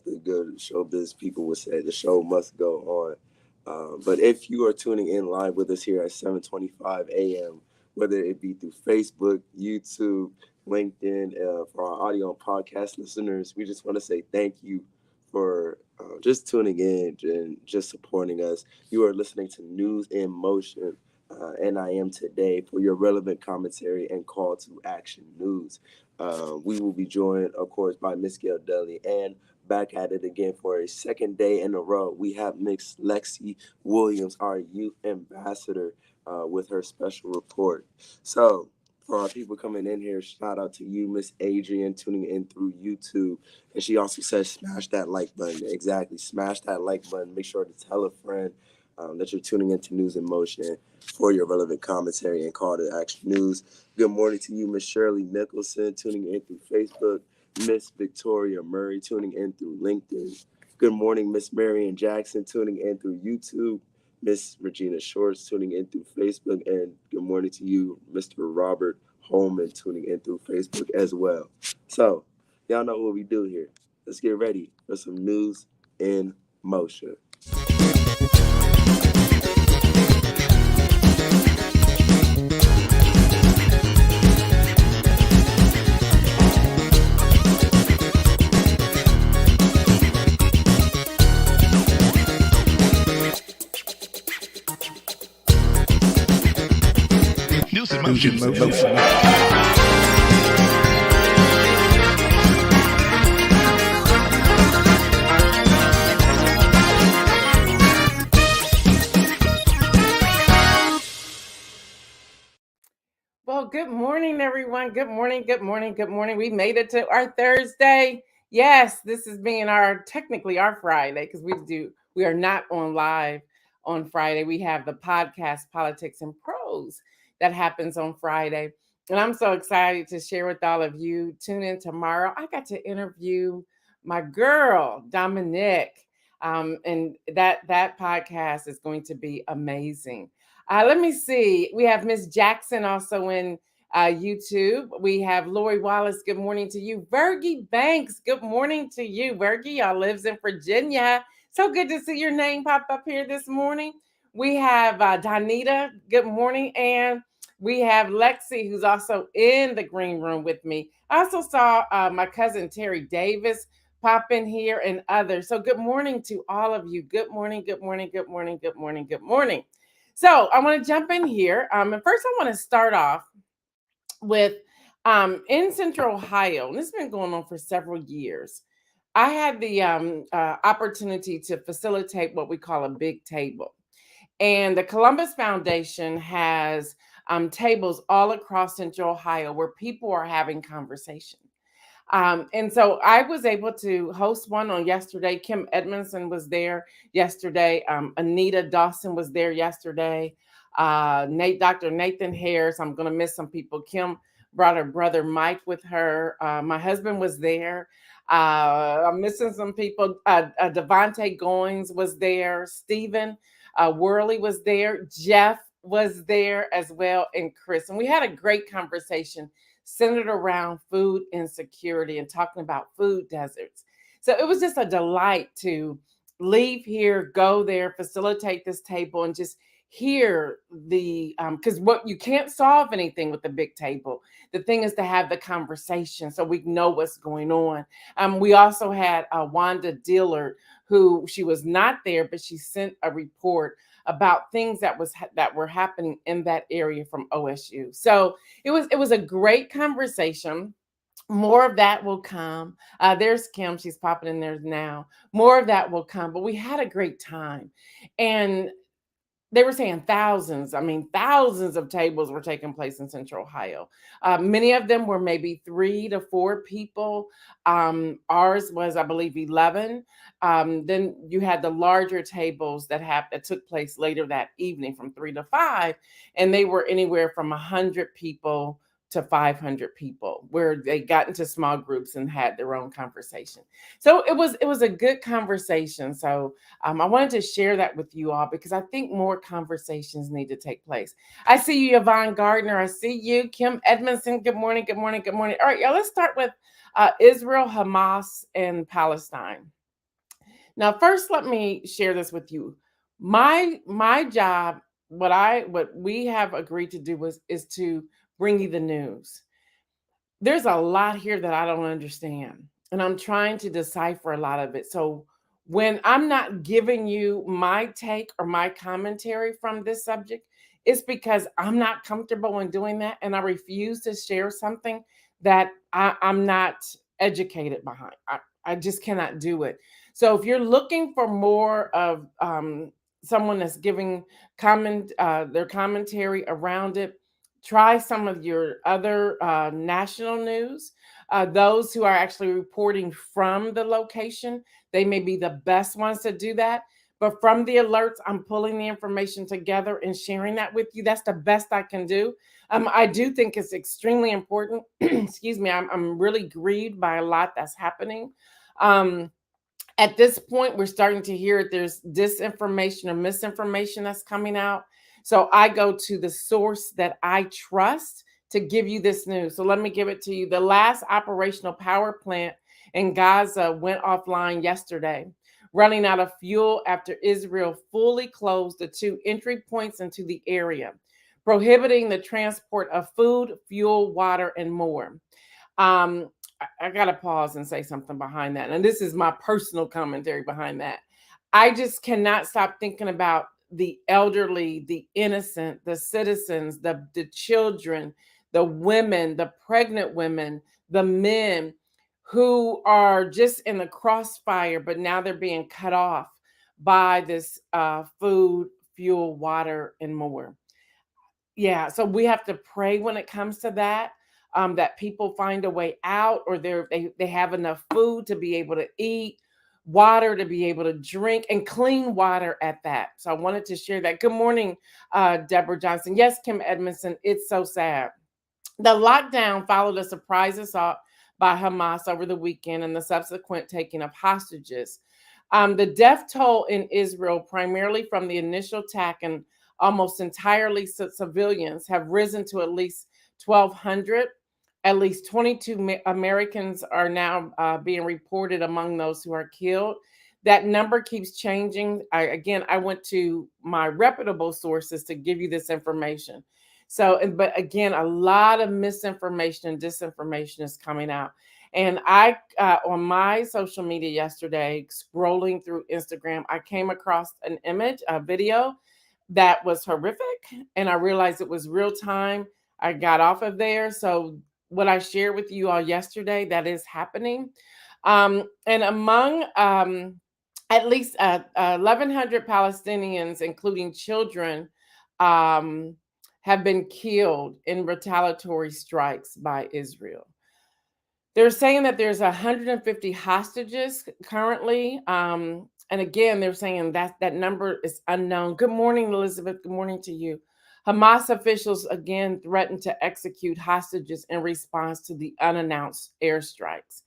the good showbiz people would say, the show must go on. But if you are tuning in live with us here at 7:25 a.m., whether it be through Facebook, YouTube, LinkedIn, for our audio and podcast listeners, we just want to say thank you for just tuning in and just supporting us. You are listening to News in Motion, and I am today for your relevant commentary and call to action news. We will be joined, of course, by Miss Gail Deli, and back at it again for a second day in a row. We have Miss Lexi Williams, our youth ambassador, with her special report. So, for our people coming in here, shout out to you, Miss Adrian, tuning in through YouTube. And she also says, smash that like button. Exactly. Smash that like button. Make sure to tell a friend that you're tuning into News in Motion for your relevant commentary and call to action news. Good morning to you, Miss Shirley Nicholson, tuning in through Facebook. Miss Victoria Murray, tuning in through LinkedIn. Good morning, Miss Marion Jackson, tuning in through YouTube. Miss Regina Shorts, tuning in through Facebook. And good morning to you, Mr. Robert Holman, tuning in through Facebook as well. So, y'all know what we do here. Let's get ready for some news in motion. NewsInMotion. Well, good morning, everyone. Good morning, good morning, good morning. We made it to our Thursday. Yes, this is being technically our Friday, because we are not on live on Friday. We have the podcast Politics and Prose that happens on Friday. And I'm so excited to share with all of you. Tune in tomorrow. I got to interview my girl, Dominique. And that podcast is going to be amazing. Let me see. We have Miss Jackson also in YouTube. We have Lori Wallace. Good morning to you. Virgie Banks. Good morning to you. Virgie, y'all lives in Virginia. So good to see your name pop up here this morning. We have Donita. Good morning. And we have Lexi, who's also in the green room with me. I also saw my cousin Terry Davis pop in here and others. So good morning to all of you. Good morning, good morning, good morning, good morning, good morning. So I want to jump in here. And first I want to start off with in Central Ohio, and this has been going on for several years. I had the opportunity to facilitate what we call a big table. And the Columbus Foundation has tables all across Central Ohio where people are having conversation. And so I was able to host one on yesterday. Kim Edmondson was there yesterday. Anita Dawson was there yesterday. Dr. Nathan Harris. I'm going to miss some people. Kim brought her brother Mike with her. My husband was there. I'm missing some people. Devontae Goings was there. Stephen Worley was there. Jeff was there as well, and Chris. And we had a great conversation centered around food insecurity and talking about food deserts. So it was just a delight to leave here, go there, facilitate this table, and just hear because what you can't solve anything with the big table. The thing is to have the conversation so we know what's going on. We also had Wanda Dillard, who she was not there, but she sent a report about things that were happening in that area from OSU. So it was a great conversation. More of that will come. There's Kim. She's popping in there now. More of that will come. But we had a great time. And they were saying thousands of tables were taking place in Central Ohio. Many of them were maybe 3 to 4 people. Ours was, I believe, 11. Then you had the larger tables that took place later that evening from 3 to 5. And they were anywhere from 100 people to 500 people, where they got into small groups and had their own conversation. So it was a good conversation. So I wanted to share that with you all because I think more conversations need to take place. I see you, Yvonne Gardner. I see you, Kim Edmondson. Good morning, good morning, good morning. All right, y'all, let's start with Israel, Hamas, and Palestine. Now, first, let me share this with you. My job, what we have agreed to do is to bring you the news. There's a lot here that I don't understand, and I'm trying to decipher a lot of it. So when I'm not giving you my take or my commentary from this subject, it's because I'm not comfortable in doing that, and I refuse to share something that I'm not educated behind. I just cannot do it. So if you're looking for more of someone that's giving their commentary around it, try some of your other national news. Those who are actually reporting from the location, they may be the best ones to do that. But from the alerts, I'm pulling the information together and sharing that with you. That's the best I can do. I do think it's extremely important. Excuse me, I'm really grieved by a lot that's happening. Um, at this point, we're starting to hear there's disinformation or misinformation that's coming out. So I go to the source that I trust to give you this news. So let me give it to you. The last operational power plant in Gaza went offline yesterday, running out of fuel after Israel fully closed the two entry points into the area, prohibiting the transport of food, fuel, water, and more. I got to pause and say something behind that. And this is my personal commentary behind that. I just cannot stop thinking about the elderly, the innocent, the citizens, the children, the women, the pregnant women, the men who are just in the crossfire, but now they're being cut off by this food, fuel, water, and more. Yeah, so we have to pray when it comes to that, that people find a way out, or they have enough food to be able to eat, water to be able to drink, and clean water at that. So I wanted to share that. Good morning, Deborah Johnson. Yes, Kim Edmondson, it's so sad. The lockdown followed a surprise assault by Hamas over the weekend and the subsequent taking of hostages. The death toll in Israel, primarily from the initial attack and almost entirely civilians, have risen to at least 1,200. At least 22 Americans are now being reported among those who are killed. That number keeps changing. I went to my reputable sources to give you this information. So, but again, a lot of misinformation and disinformation is coming out. And I, on my social media yesterday, scrolling through Instagram, I came across an image, a video that was horrific. And I realized it was real time. I got off of there. So, what I shared with you all yesterday, that is happening. And among at least 1,100 Palestinians, including children, um, have been killed in retaliatory strikes by Israel. They're saying that there's 150 hostages currently. And again, they're saying that number is unknown. Good morning, Elizabeth. Good morning to you. Hamas officials again threatened to execute hostages in response to the unannounced airstrikes.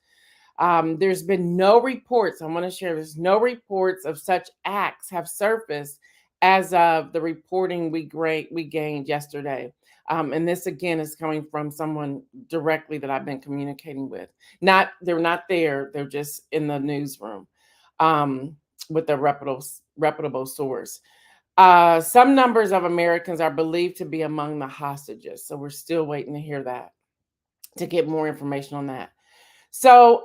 There's been no reports. I want to share this. No reports of such acts have surfaced as of the reporting we gained yesterday. And this again is coming from someone directly that I've been communicating with. They're not there. They're just in the newsroom with a reputable source. Some numbers of Americans are believed to be among the hostages. So we're still waiting to hear that, to get more information on that. So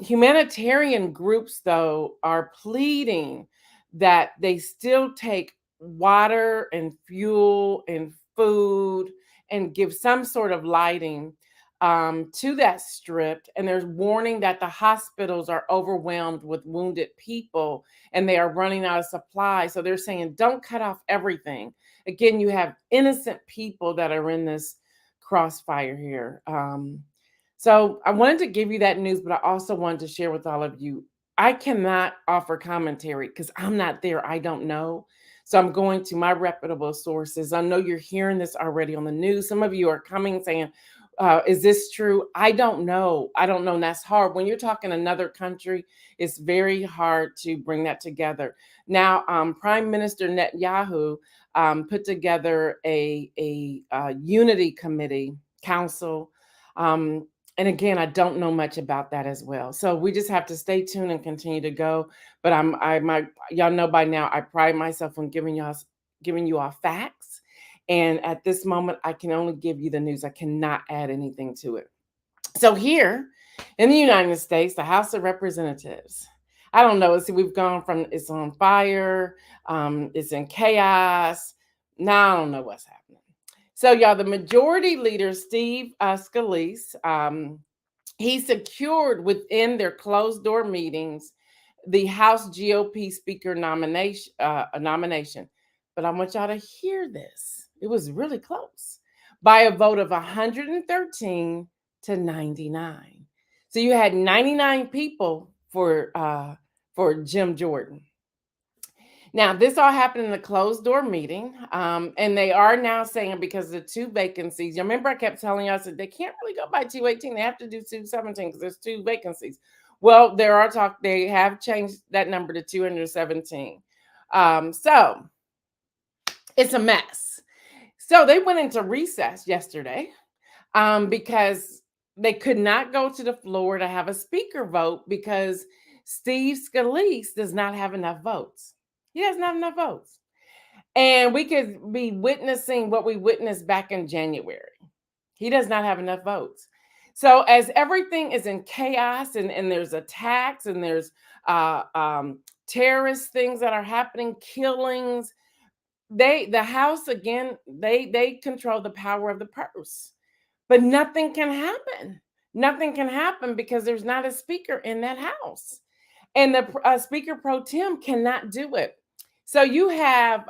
humanitarian groups, though, are pleading that they still take water and fuel and food and give some sort of lighting to that strip. And there's warning that the hospitals are overwhelmed with wounded people and they are running out of supply. So they're saying, don't cut off everything. Again, you have innocent people that are in this crossfire here. So I wanted to give you that news, but I also wanted to share with all of you. I cannot offer commentary because I'm not there. I don't know. So I'm going to my reputable sources. I know you're hearing this already on the news. Some of you are coming saying, is this true? I don't know. I don't know. And that's hard. When you're talking another country, it's very hard to bring that together. Now, Prime Minister Netanyahu put together a unity committee council And again, I don't know much about that as well. So we just have to stay tuned and continue to go. But y'all know by now, I pride myself on giving you all facts. And at this moment, I can only give you the news. I cannot add anything to it. So here in the United States, the House of Representatives, I don't know. See, we've gone from it's on fire, it's in chaos. Now I don't know what's happening. So, y'all, the majority leader, Steve Scalise, he secured within their closed door meetings the House GOP Speaker nomination. But I want y'all to hear this. It was really close by a vote of 113 to 99. So you had 99 people for Jim Jordan. Now, this all happened in a closed door meeting, and they are now saying because of the 2 vacancies. You remember I kept telling y'all that they can't really go by 218. They have to do 217 because there's 2 vacancies. Well, they have changed that number to 217. So it's a mess. So they went into recess yesterday because they could not go to the floor to have a speaker vote because Steve Scalise does not have enough votes. He doesn't have enough votes. And we could be witnessing what we witnessed back in January. He does not have enough votes. So as everything is in chaos and there's attacks and there's terrorist things that are happening, killings, the House, again, they control the power of the purse. But nothing can happen. Nothing can happen because there's not a speaker in that House. And the Speaker Pro Tem cannot do it. So you have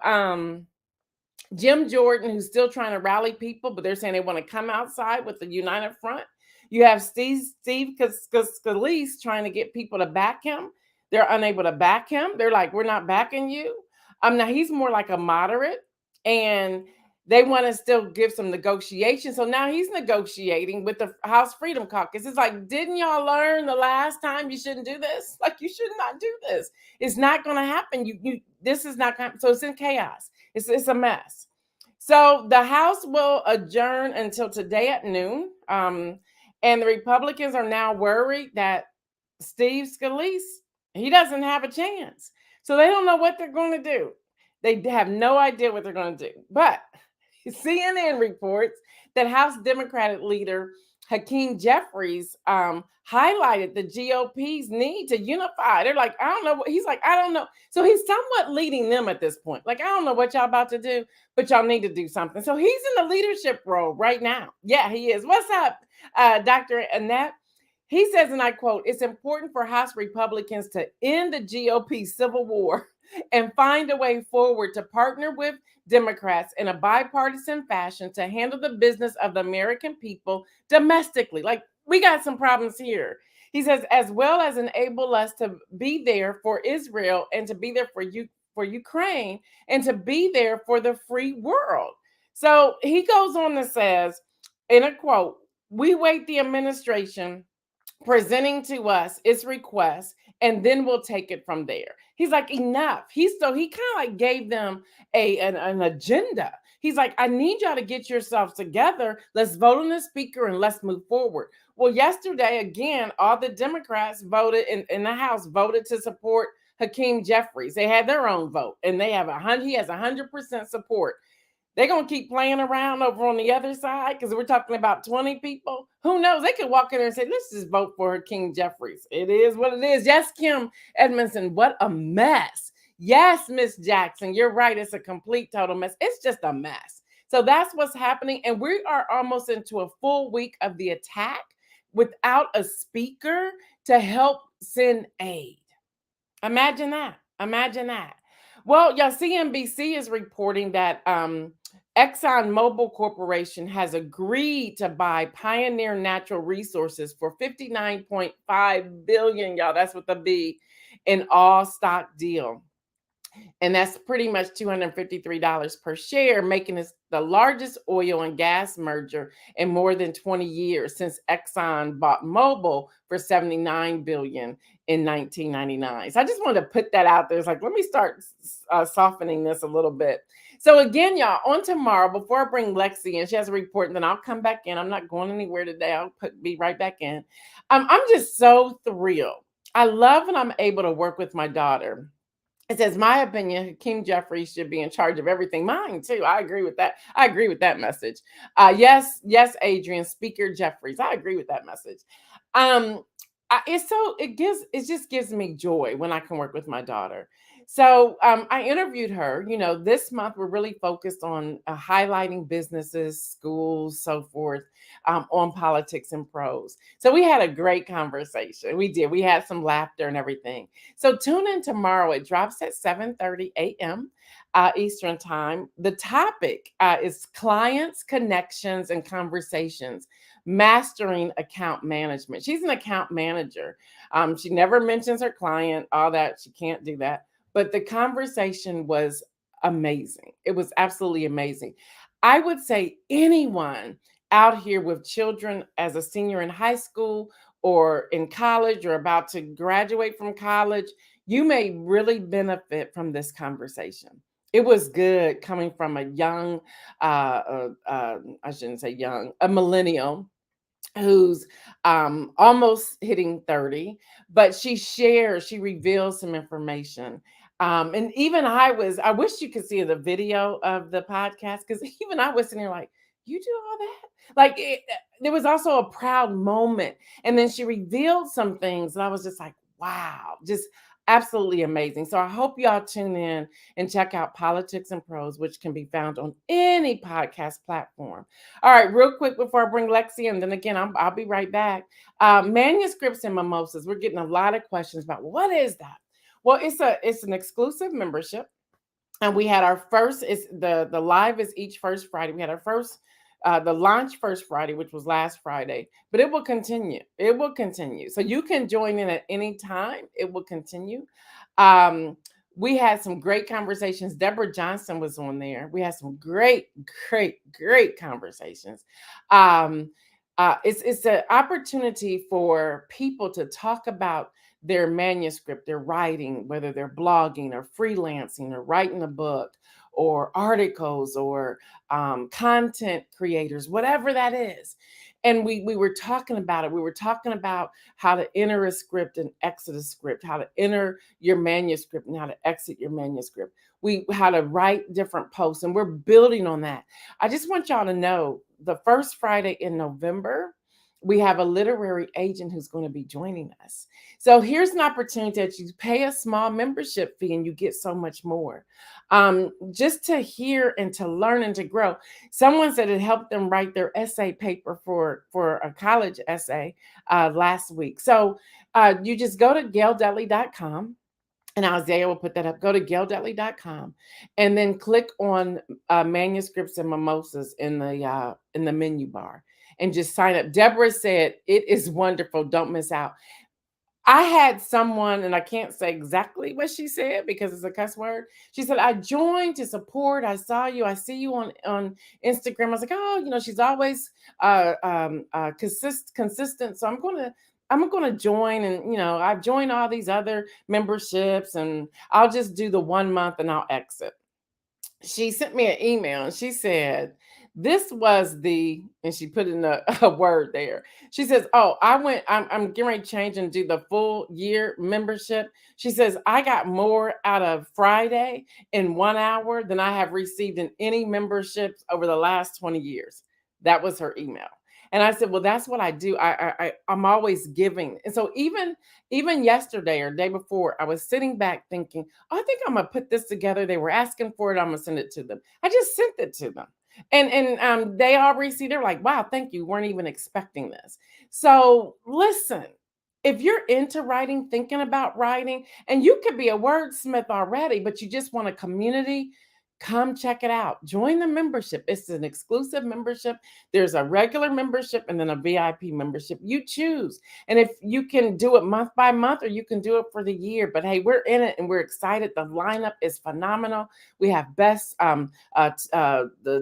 Jim Jordan, who's still trying to rally people, but they're saying they want to come outside with the united front. You have Steve Scalise trying to get people to back him. They're unable to back him. They're like, we're not backing you. Now he's more like a moderate, and they want to still give some negotiation. So now he's negotiating with the House Freedom Caucus. It's like, didn't y'all learn the last time you shouldn't do this? Like, you should not do this. It's not going to happen. This is not going to. So it's in chaos. It's a mess. So the House will adjourn until today at noon. And the Republicans are now worried that Steve Scalise, he doesn't have a chance. So they don't know what they're going to do. They have no idea what they're going to do. But CNN reports that House Democratic leader Hakeem Jeffries highlighted the GOP's need to unify. They're like, I don't know. He's like, I don't know. So he's somewhat leading them at this point. Like, I don't know what y'all about to do, but y'all need to do something. So he's in the leadership role right now. Yeah, he is. What's up, Dr. Annette? He says, and I quote, it's important for House Republicans to end the GOP civil war and find a way forward to partner with Democrats in a bipartisan fashion to handle the business of the American people domestically. Like, we got some problems here. He says, as well as enable us to be there for Israel and to be there for Ukraine and to be there for the free world. So he goes on and says, in a quote, we wait the administration presenting to us its request, and then we'll take it from there. He's like, enough. He kind of like gave them an agenda. He's like, I need y'all to get yourselves together. Let's vote on the speaker and let's move forward. Well, yesterday, again, all the Democrats voted in the House voted to support Hakeem Jeffries. They had their own vote, and he has 100% support. They're going to keep playing around over on the other side because we're talking about 20 people. Who knows? They could walk in there and say, let's just vote for King Jeffries. It is what it is. Yes, Kim Edmondson, what a mess. Yes, Miss Jackson, you're right. It's a complete total mess. It's just a mess. So that's what's happening. And we are almost into a full week of the attack without a speaker to help send aid. Imagine that. Imagine that. Well, y'all, CNBC is reporting that Exxon Mobil Corporation has agreed to buy Pioneer Natural Resources for $59.5 billion, y'all. That's with a B, in all stock deal. And that's pretty much $253 per share, making this the largest oil and gas merger in more than 20 years since Exxon bought Mobil for $79 billion in 1999. So I just wanted to put that out there. It's like, let me start softening this a little bit. So again, y'all, on tomorrow, before I bring Lexi in, she has a report, and then I'll come back in. I'm not going anywhere today. I'll be right back in. I'm just so thrilled. I love when I'm able to work with my daughter. It says, my opinion, Hakeem Jeffries should be in charge of everything. Mine too. I agree with that. I agree with that message. Yes, Adrian, Speaker Jeffries. I agree with that message. It just gives me joy when I can work with my daughter. So I interviewed her. This month we're really focused on highlighting businesses, schools, so forth, on politics and pros. So we had a great conversation. We did. We had some laughter and everything. So tune in tomorrow. It drops at 7:30 a.m. Eastern time. The topic is clients, connections, and conversations. Mastering account management. She's an account manager. She never mentions her client, all that. She can't do that. But the conversation was amazing. It was absolutely amazing. I would say anyone out here with children as a senior in high school or in college or about to graduate from college, you may really benefit from this conversation. It was good coming from a young, I shouldn't say young, a millennial who's almost hitting 30, but she reveals some information. And even I wish you could see the video of the podcast, because even I was sitting there like, you do all that? Like there was also a proud moment. And then she revealed some things and I was just like, wow, just absolutely amazing. So I hope y'all tune in and check out Politics and Pros, which can be found on any podcast platform. All right, real quick before I bring Lexi in, then again, I'll be right back. Manuscripts and mimosas. We're getting a lot of questions about what is that? Well, it's an exclusive membership. And we had our first, the live is each first Friday. We had our first, the launch first Friday, which was last Friday, but it will continue. It will continue. So you can join in at any time. It will continue. We had some great conversations. Deborah Johnson was on there. We had some great conversations. It's an opportunity for people to talk about their manuscript, their writing, whether they're blogging or freelancing or writing a book or articles or content creators, whatever that is. And we were talking about it. We were talking about how to enter a script and exit a script, how to enter your manuscript and how to exit your manuscript. How to write different posts, and we're building on that. I just want y'all to know the first Friday in November, we have a literary agent who's going to be joining us. So here's an opportunity that you pay a small membership fee and you get so much more. Just to hear and to learn and to grow. Someone said it helped them write their essay paper for a college essay last week. So you just go to GailDudley.com. And Isaiah will put that up. Go to GailDudley.com and then click on manuscripts and mimosas in the menu bar and just sign up. Deborah said, it is wonderful. Don't miss out. I had someone, and I can't say exactly what she said because it's a cuss word. She said, I joined to support. I saw you. I see you on Instagram. I was like, oh, she's always consistent. So I'm going to join. And, I've joined all these other memberships and I'll just do the 1 month and I'll exit. She sent me an email and she said, this was and she put in a word there. She says, oh, I'm getting ready to change and do the full year membership. She says, I got more out of Friday in 1 hour than I have received in any memberships over the last 20 years. That was her email. And I said, well, that's what I do. I'm always giving. And so even yesterday or day before, I was sitting back thinking, oh, I think I'm going to put this together. They were asking for it. I'm going to send it to them. I just sent it to them. And they all received. They're like, wow, thank you. Weren't even expecting this. So listen, if you're into writing, thinking about writing, and you could be a wordsmith already, but you just want a community, Come check it out. Join the membership. It's an exclusive membership. There's a regular membership and then a VIP membership. You choose. And if you can do it month by month or you can do it for the year, but hey, we're in it and we're excited. The lineup is phenomenal. We have the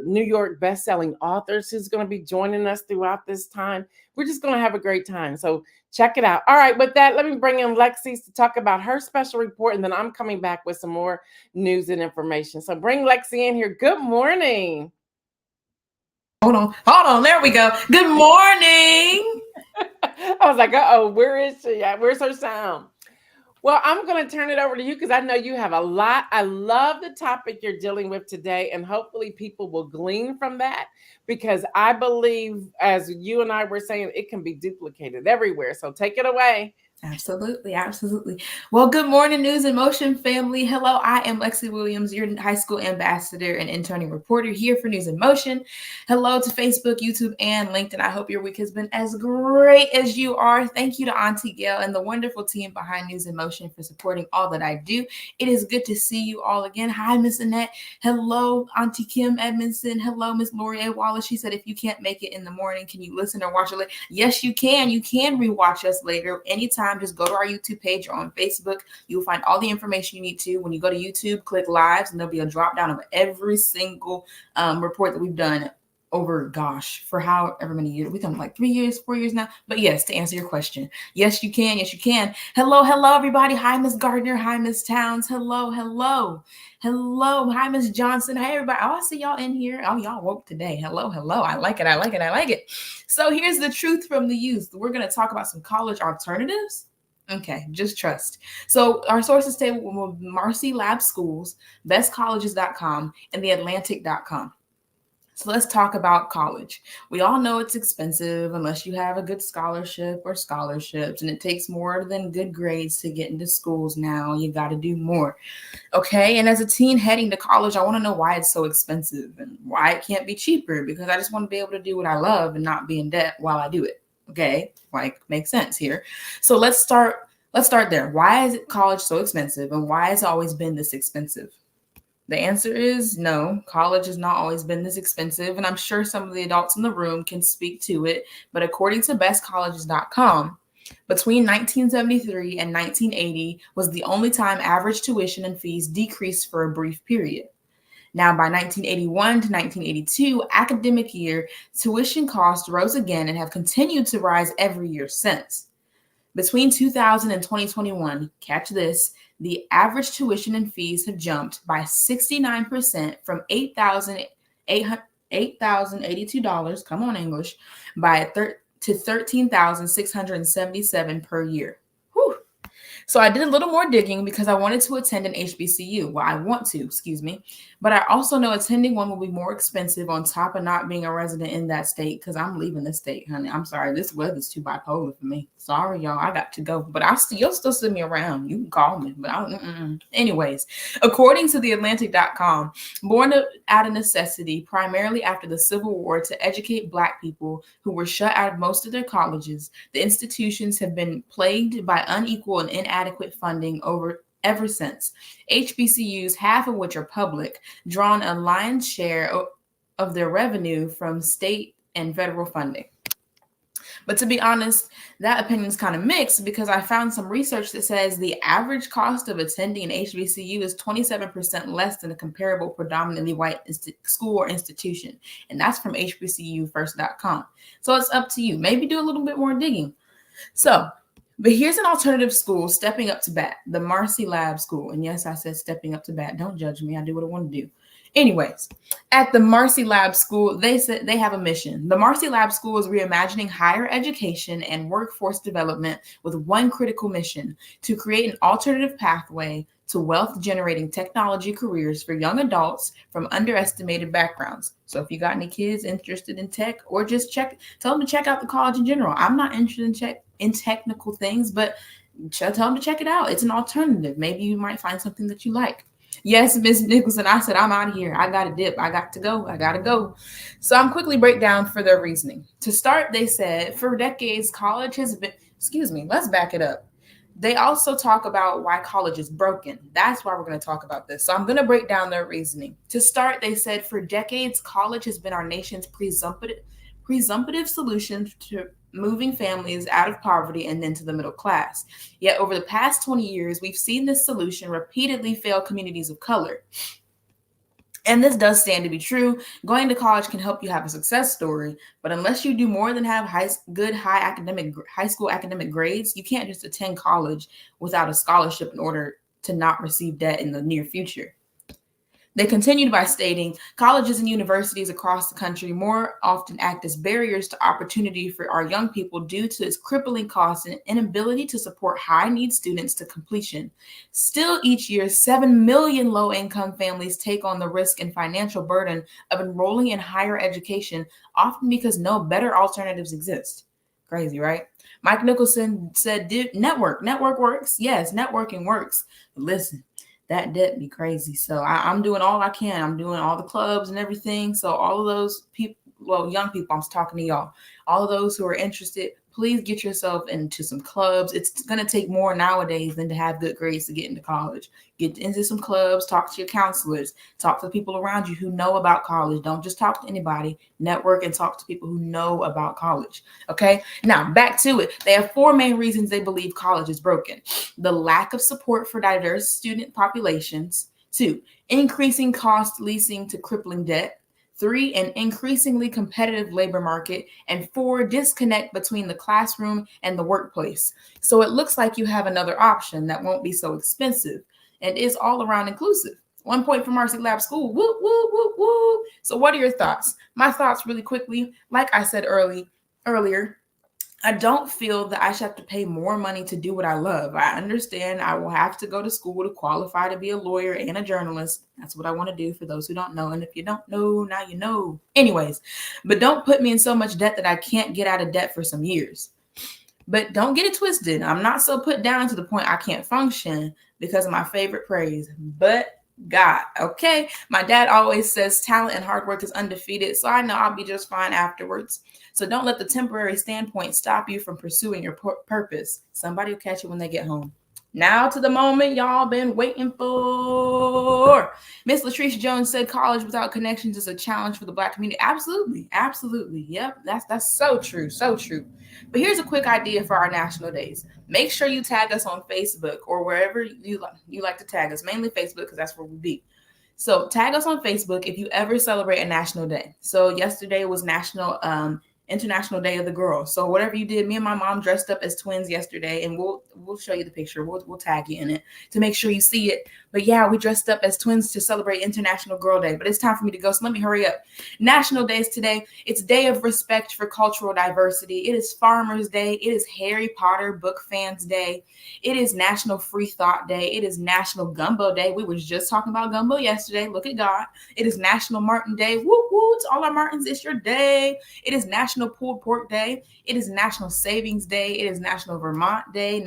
New York best-selling authors who's going to be joining us throughout this time. We're just going to have a great time. So check it out. All right, with that, let me bring in Lexi to talk about her special report, and then I'm coming back with some more news and information. So bring Lexi in here. Good morning. Hold on. There we go. Good morning. I was like, uh-oh, where is she at? Where's her sound? Well, I'm going to turn it over to you because I know you have a lot. I love the topic you're dealing with today, and hopefully people will glean from that because I believe, as you and I were saying, it can be duplicated everywhere. So take it away. Absolutely. Well, good morning, News in Motion family. Hello, I am Lexi Williams, your high school ambassador and interning reporter here for News in Motion. Hello to Facebook, YouTube, and LinkedIn. I hope your week has been as great as you are. Thank you to Auntie Gail and the wonderful team behind News in Motion for supporting all that I do. It is good to see you all again. Hi, Miss Annette. Hello, Auntie Kim Edmondson. Hello, Miss Lori A. Wallace. She said, if you can't make it in the morning, can you listen or watch it later? Yes, you can. You can rewatch us later anytime. Just go to our YouTube page or on Facebook. You'll find all the information you need to. When you go to YouTube, click lives, and there'll be a drop down of every single report that we've done over, for however many years. We've done like 3 years, 4 years now. But yes, to answer your question, yes, you can. Yes, you can. Hello, everybody. Hi, Miss Gardner. Hi, Miss Towns. Hello. Hi, Miss Johnson. Hi, everybody. Oh, I see y'all in here. Oh, y'all woke today. Hello. I like it. So here's the truth from the youth. We're going to talk about some college alternatives. Okay, just trust. So our sources stay with Marcy Lab Schools, bestcolleges.com, and theatlantic.com. So let's talk about college. We all know it's expensive unless you have a good scholarship or scholarships, and it takes more than good grades to get into schools now. You got to do more. Okay, and as a teen heading to college, I want to know why it's so expensive and why it can't be cheaper, because I just want to be able to do what I love and not be in debt while I do it. Okay, like makes sense here. So let's start there. Why is college so expensive, and why has it always been this expensive? The answer is no, college has not always been this expensive, and I'm sure some of the adults in the room can speak to it, but according to bestcolleges.com, between 1973 and 1980 was the only time average tuition and fees decreased for a brief period. Now, by 1981 to 1982 academic year, tuition costs rose again and have continued to rise every year since. Between 2000 and 2021, catch this, the average tuition and fees have jumped by 69% from $8,082, come on English, to $13,677 per year. Whew. So I did a little more digging because I wanted to attend an HBCU. Well, I want to, but I also know attending one will be more expensive on top of not being a resident in that state because I'm leaving the state, honey. I'm sorry. This weather's too bipolar for me. Sorry, y'all. I got to go. But you'll still see me around. You can call me. But anyways, according to theatlantic.com, born out of necessity, primarily after the Civil War to educate Black people who were shut out of most of their colleges, the institutions have been plagued by unequal and inadequate funding ever since. HBCUs, half of which are public, drawn a lion's share of their revenue from state and federal funding. But to be honest, that opinion is kind of mixed because I found some research that says the average cost of attending an HBCU is 27% less than a comparable predominantly white school or institution. And that's from HBCUfirst.com. So it's up to you. Maybe do a little bit more digging. But here's an alternative school stepping up to bat, the Marcy Lab School. And yes, I said stepping up to bat. Don't judge me. I do what I want to do. Anyways, at the Marcy Lab School, they said they have a mission. The Marcy Lab School is reimagining higher education and workforce development with one critical mission: to create an alternative pathway to wealth-generating technology careers for young adults from underestimated backgrounds. So if you got any kids interested in tech, or just tell them to check out the college in general. I'm not interested in technical things, but tell them to check it out. It's an alternative. Maybe you might find something that you like. Yes, Ms. Nicholson, I said, I'm out of here. I got to dip. I got to go. So I'm quickly break down for their reasoning. To start, they said, for decades, college has been, let's back it up. They also talk about why college is broken. That's why we're going to talk about this. So I'm going to break down their reasoning. To start, they said for decades, college has been our nation's presumptive solution to moving families out of poverty and into the middle class. Yet over the past 20 years, we've seen this solution repeatedly fail communities of color. And this does stand to be true. Going to college can help you have a success story, but unless you do more than have high school academic grades, you can't just attend college without a scholarship in order to not receive debt in the near future. They continued by stating, colleges and universities across the country more often act as barriers to opportunity for our young people due to its crippling costs and inability to support high-need students to completion. Still, each year, 7 million low-income families take on the risk and financial burden of enrolling in higher education, often because no better alternatives exist. Crazy, right? Mike Nicholson said, network works. Yes, networking works. But listen, that debt be crazy. So I'm doing all I can. I'm doing all the clubs and everything. So all of those people, well, young people, I'm talking to y'all, all of those who are interested, please get yourself into some clubs. It's going to take more nowadays than to have good grades to get into college. Get into some clubs, talk to your counselors, talk to the people around you who know about college. Don't just talk to anybody. Network and talk to people who know about college. Okay, now back to it. They have 4 main reasons they believe college is broken. The lack of support for diverse student populations. 2, increasing cost leading to crippling debt. 3, an increasingly competitive labor market. And 4, disconnect between the classroom and the workplace. So it looks like you have another option that won't be so expensive and is all around inclusive. 1 point for Marcy Lab School. Woo, woo, woo, woo. So what are your thoughts? My thoughts really quickly, like I said earlier, I don't feel that I should have to pay more money to do what I love. I understand I will have to go to school to qualify to be a lawyer and a journalist. That's what I want to do for those who don't know. And if you don't know, now you know. Anyways, but don't put me in so much debt that I can't get out of debt for some years. But don't get it twisted. I'm not so put down to the point I can't function because of my favorite praise. But God, okay? My dad always says talent and hard work is undefeated, so I know I'll be just fine afterwards. So don't let the temporary standpoint stop you from pursuing your purpose. Somebody will catch it when they get home. Now to the moment y'all been waiting for. Miss Latrice Jones said college without connections is a challenge for the Black community. Absolutely. Absolutely. Yep. That's so true. So true. But here's a quick idea for our national days. Make sure you tag us on Facebook or wherever you like to tag us, mainly Facebook because that's where we be. So tag us on Facebook if you ever celebrate a national day. So yesterday was International Day of the Girl. So whatever you did, me and my mom dressed up as twins yesterday, and we'll show you the picture. We'll tag you in it to make sure you see it. But yeah, we dressed up as twins to celebrate International Girl Day. But it's time for me to go, so let me hurry up. National Days today. It's Day of Respect for Cultural Diversity. It is Farmers Day. It is Harry Potter Book Fans Day. It is National Free Thought Day. It is National Gumbo Day. We were just talking about gumbo yesterday. Look at God. It is National Martin Day. Woo woo to all our Martins. It's your day. It is National Pulled Pork Day. It is National Savings Day. It is National Vermont Day.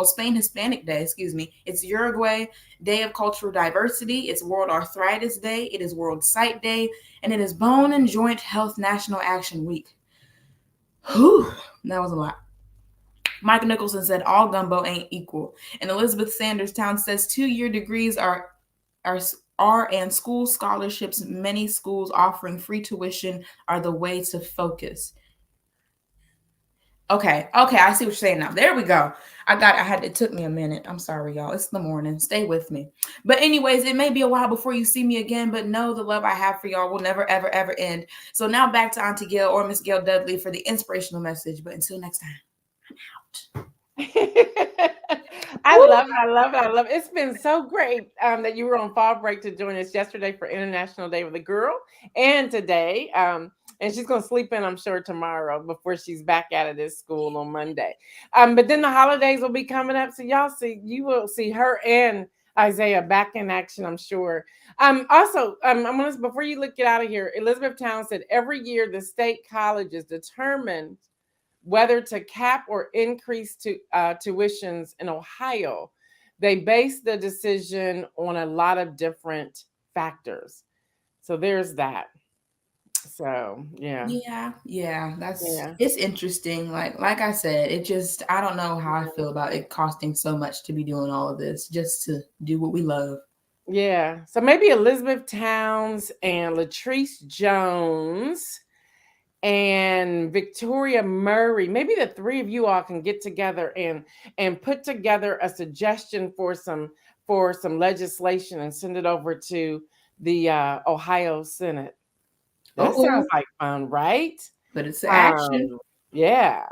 Spain Hispanic Day, It's Uruguay Day of Cultural Diversity. It's World Arthritis Day. It is World Sight Day. And it is Bone and Joint Health National Action Week. Whew, that was a lot. Mike Nicholson said all gumbo ain't equal. And Elizabeth Sanders Town says 2-year degrees are and school scholarships, many schools offering free tuition are the way to focus. Okay, I see what you're saying now. There we go. It took me a minute. I'm sorry, y'all. It's the morning. Stay with me. But anyways, it may be a while before you see me again, but know the love I have for y'all will never, ever, ever end. So now back to Auntie Gail or Miss Gail Dudley for the inspirational message. But until next time, I'm out. I love it. It's been so great that you were on fall break to join us yesterday for International Day of the Girl and today. And she's going to sleep in, I'm sure, tomorrow before she's back out of this school on Monday. But then the holidays will be coming up. So you will see her and Isaiah back in action, I'm sure. Also, before you get out of here, Elizabeth Town said every year the state colleges determine whether to cap or increase tuitions in Ohio. They base the decision on a lot of different factors. So there's that. So Yeah, yeah. it's interesting. Like I said, I don't know how I feel about it costing so much to be doing all of this just to do what we love. Yeah. So maybe Elizabeth Towns and Latrice Jones and Victoria Murray, maybe the three of you all can get together and put together a suggestion for some legislation and send it over to the Ohio Senate. That sounds Oh, like fun, right? but it's the action. Um, yeah.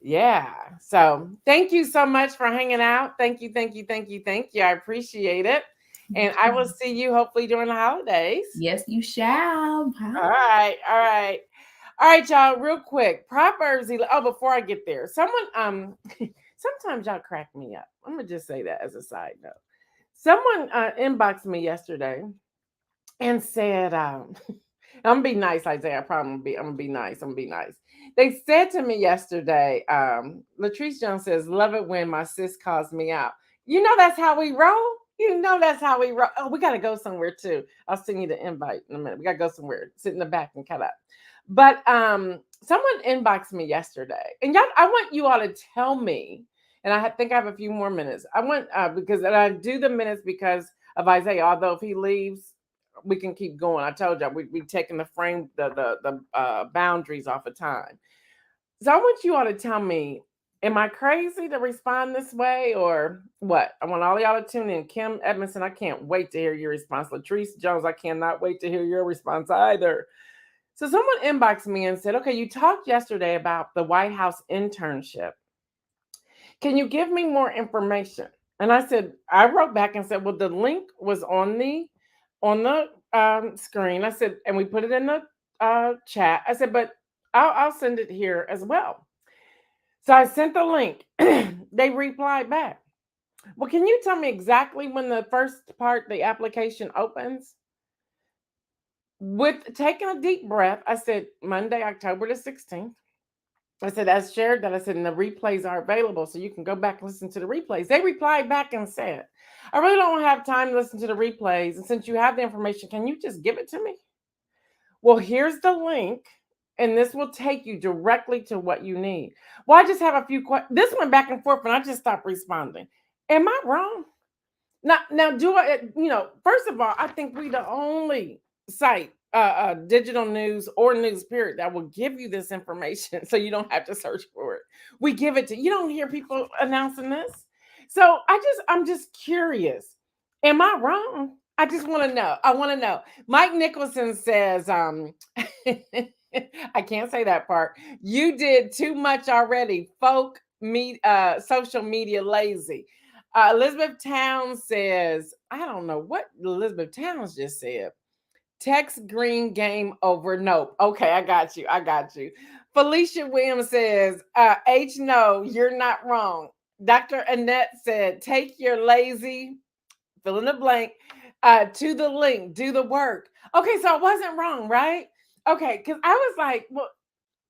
Yeah. So thank you so much for hanging out. Thank you, thank you, thank you, thank you. I appreciate it. And I will see you hopefully during the holidays. Yes, you shall. All right. All right. All right, y'all, real quick. Proverbs. Oh, before I get there, someone sometimes y'all crack me up. I'm gonna just say that as a side note. Someone inboxed me yesterday and said, I'm gonna be nice, Isaiah. I probably I'm gonna be nice. I'm gonna be nice. They said to me yesterday, Latrice Jones says, love it when my sis calls me out. You know that's how we roll. You know that's how we roll. Oh, we gotta go somewhere too. I'll send you the invite in a minute. We gotta go somewhere, sit in the back and cut up. But someone inboxed me yesterday, and y'all, I want you all to tell me, and I think I have a few more minutes. I want because and I do the minutes because of Isaiah, although if he leaves, we can keep going. I told y'all we taking the frame the boundaries off of time. So I want you all to tell me, am I crazy to respond this way or what? I want all y'all to tune in. Kim Edmondson, I can't wait to hear your response. Latrice Jones, I cannot wait to hear your response either. So someone inboxed me and said, okay, you talked yesterday about the White House internship. Can you give me more information? And I said, I wrote back and said, well, the link was on the screen. I said, and we put it in the chat. I said, but I'll send it here as well. So I sent the link. They replied back. Well, can you tell me exactly when the first part, the application opens? With taking a deep breath, I said, Monday, October the 16th. I said, as shared that, I said, and the replays are available, so you can go back and listen to the replays. They replied back and said, I really don't have time to listen to the replays. And since you have the information, can you just give it to me? Well, here's the link, and this will take you directly to what you need. Well, I just have a few questions. This went back and forth, and I just stopped responding. Am I wrong? Now, do I, first of all, I think we the only site, digital news or news period that will give you this information so you don't have to search for it. We give it to you. Don't hear people announcing this. So I'm just curious. Am I wrong? I just want to know. I want to know. Mike Nicholson says, I can't say that part. You did too much already. Social media lazy. Elizabeth Towns says, I don't know what Elizabeth Towns just said. Text green game over. Nope. Okay, I got you. I got you. Felicia Williams says, H, no, you're not wrong. Dr. Annette said, take your lazy, fill in the blank, to the link, do the work. Okay, so I wasn't wrong, right? Okay, because I was like, well,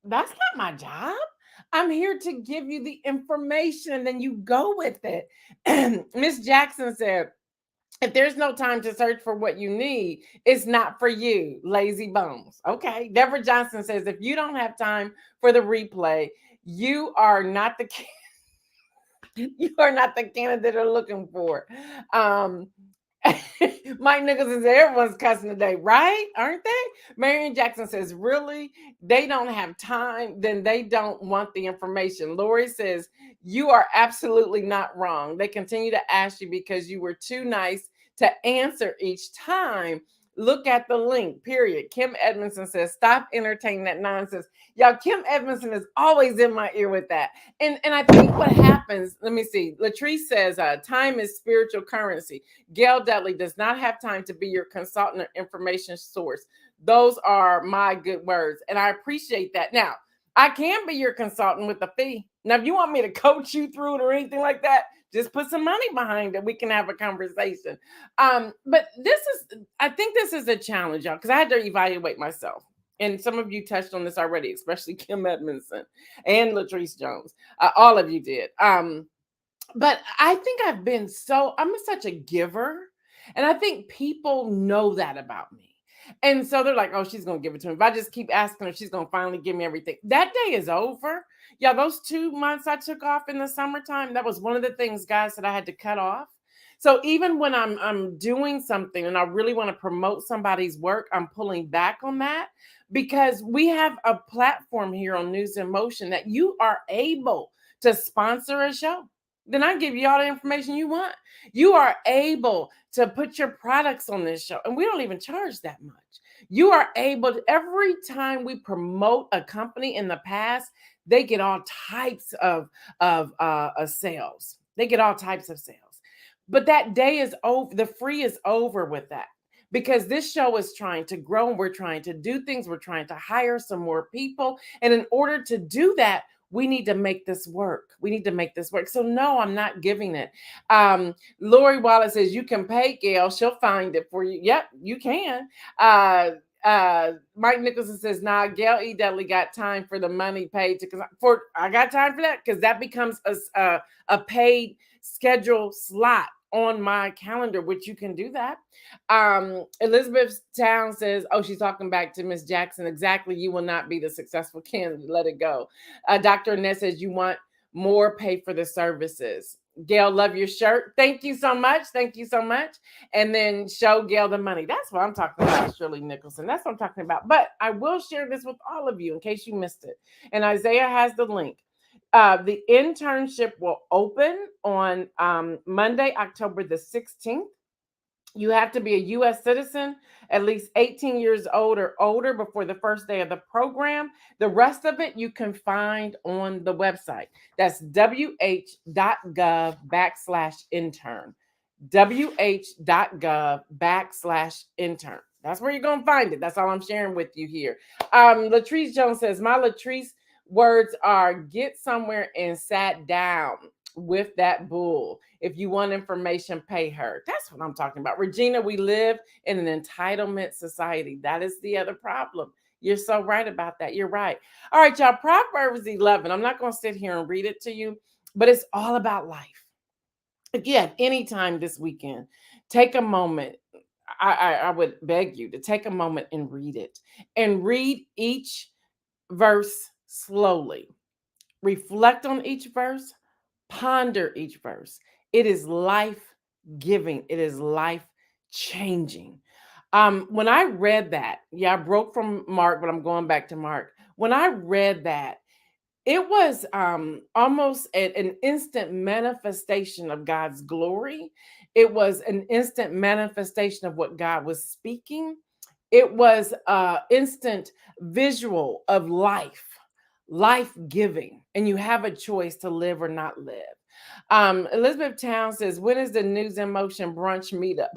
that's not my job. I'm here to give you the information and then you go with it. Miss Jackson said, if there's no time to search for what you need, it's not for you, lazy bones. Okay. Deborah Johnson says, if you don't have time for the replay, you are not the you are not the candidate they're looking for. Mike Nicholson says everyone's cussing today, right? Aren't they? Marion Jackson says, really? They don't have time, then they don't want the information. Lori says, you are absolutely not wrong. They continue to ask you because you were too nice to answer each time. Look at the link, period. Kim Edmondson says, stop entertaining that nonsense. Y'all, Kim Edmondson is always in my ear with that. And I think what happens, let me see. Latrice says, time is spiritual currency. Gail Dudley does not have time to be your consultant or information source. Those are my good words. And I appreciate that. Now, I can be your consultant with a fee. Now, if you want me to coach you through it or anything like that, just put some money behind it. We can have a conversation. But I think this is a challenge, y'all, because I had to evaluate myself. And some of you touched on this already, especially Kim Edmondson and Latrice Jones. All of you did. But I think I'm such a giver. And I think people know that about me. And so they're like, oh, she's going to give it to me. If I just keep asking her, she's going to finally give me everything. That day is over. Yeah, those 2 months I took off in the summertime, that was one of the things, guys, that I had to cut off. So even when I'm doing something and I really want to promote somebody's work, I'm pulling back on that, because we have a platform here on News in Motion that you are able to sponsor a show. Then I give you all the information you want. You are able to put your products on this show, and we don't even charge that much. You are able to, every time we promote a company in the past, they get all types of sales. They get all types of sales. But that day is over. The free is over with that, because this show is trying to grow and we're trying to do things. We're trying to hire some more people. And in order to do that, we need to make this work. We need to make this work. So no, I'm not giving it. Lori Wallace says, you can pay Gail. She'll find it for you. Yep, you can. Mike Nicholson says, nah, Gail E. Dudley got time for the money paid I got time for that, because that becomes a paid schedule slot on my calendar, which you can do that. Elizabeth Town says, oh, she's talking back to Miss Jackson. Exactly. You will not be the successful candidate. Let it go. Dr. Annette says, you want more pay for the services. Gail, love your shirt. Thank you so much. Thank you so much. And then show Gail the money. That's what I'm talking about, Shirley Nicholson. That's what I'm talking about. But I will share this with all of you in case you missed it. And Isaiah has the link. The internship will open on Monday, October the 16th. You have to be a U.S. citizen, at least 18 years old or older before the first day of the program. The rest of it you can find on the website. That's wh.gov/intern. wh.gov/intern. That's where you're going to find it. That's all I'm sharing with you here. Latrice Jones says, my Latrice words are get somewhere and sat down with that bull. If you want information, pay her. That's what I'm talking about. Regina, we live in an entitlement society. That is the other problem. You're so right about that. You're right. All right, y'all. Proverbs 11. I'm not going to sit here and read it to you, but it's all about life. Again, anytime this weekend, take a moment. I would beg you to take a moment and read it, and read each verse slowly. Reflect on each verse. Ponder each verse. It is life-giving. It is life-changing. When I read that, I broke from Mark, but I'm going back to Mark. When I read that, it was almost an instant manifestation of God's glory. It was an instant manifestation of what God was speaking. It was an instant visual of life-giving, and you have a choice to live or not live. Elizabeth Town says, when is the News in Motion brunch meetup?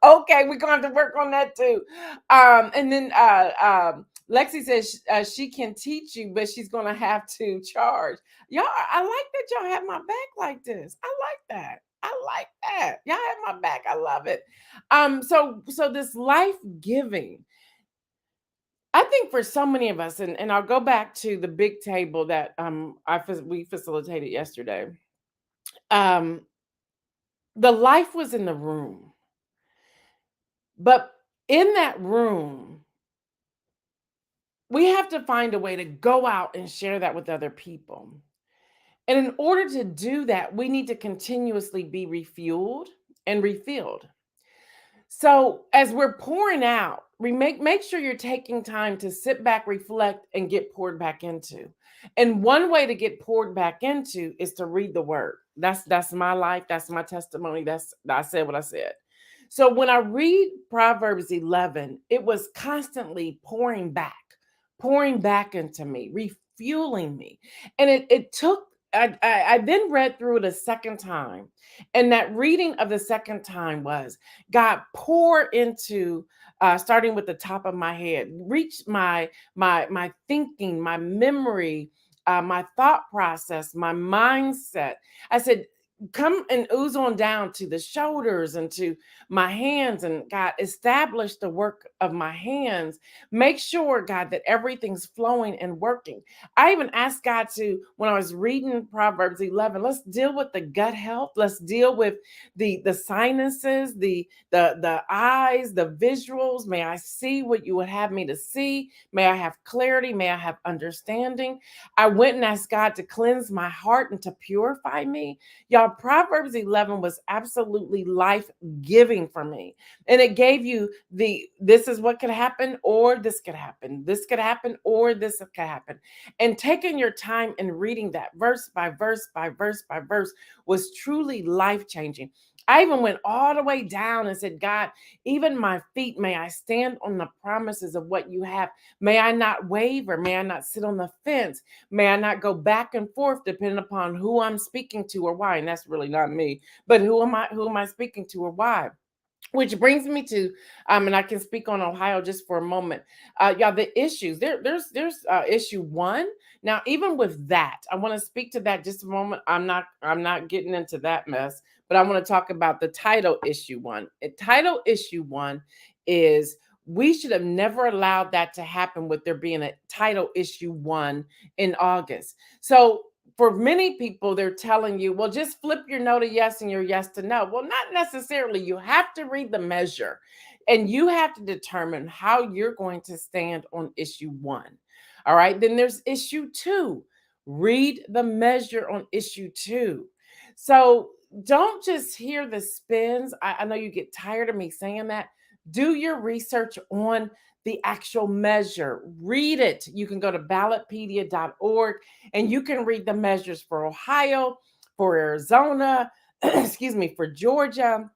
Okay, we're going to have to work on that too. And then Lexi says she can teach you, but she's going to have to charge. Y'all, I like that y'all have my back like this. I like that. I like that. Y'all have my back. I love it. So this life-giving, I think for so many of us, and I'll go back to the big table that we facilitated yesterday. The life was in the room. But in that room, we have to find a way to go out and share that with other people. And in order to do that, we need to continuously be refueled and refilled. So as we're pouring out, make sure you're taking time to sit back, reflect, and get poured back into. And one way to get poured back into is to read the word. That's my life. That's my testimony. I said what I said. So when I read Proverbs 11, it was constantly pouring back into me, refueling me. And it took, I then read through it a second time. And that reading of the second time was, God, pour into, starting with the top of my head, reach my thinking, my memory, my thought process, my mindset. I said, come and ooze on down to the shoulders and to my hands. And God, establish the work of my hands. Make sure, God, that everything's flowing and working. I even asked God to, when I was reading Proverbs 11, let's deal with the gut health. Let's deal with the sinuses, the eyes, the visuals. May I see what you would have me to see. May I have clarity. May I have understanding. I went and asked God to cleanse my heart and to purify me. Y'all, Proverbs 11 was absolutely life-giving for me. And it gave you this is what could happen, or this could happen. This could happen, or this could happen. And taking your time and reading that verse by verse by verse by verse was truly life-changing. I even went all the way down and said, God, even my feet, may I stand on the promises of what you have. May I not waver. May I not sit on the fence. May I not go back and forth depending upon who I'm speaking to or why. And that's really not me, but who am I speaking to or why? Which brings me to, and I can speak on Ohio just for a moment. Y'all, the issues, there's issue one. Now, even with that, I want to speak to that just a moment. I'm not getting into that mess, but I want to talk about the title issue one. Title issue one is we should have never allowed that to happen with there being a title issue one in August. So for many people, they're telling you, well, just flip your no to yes and your yes to no. Well, not necessarily. You have to read the measure and you have to determine how you're going to stand on issue one. All right. Then there's issue two. Read the measure on issue two. So don't just hear the spins. I know you get tired of me saying that. Do your research on the actual measure. Read it. You can go to ballotpedia.org and you can read the measures for Ohio, for Arizona, excuse me, for Georgia,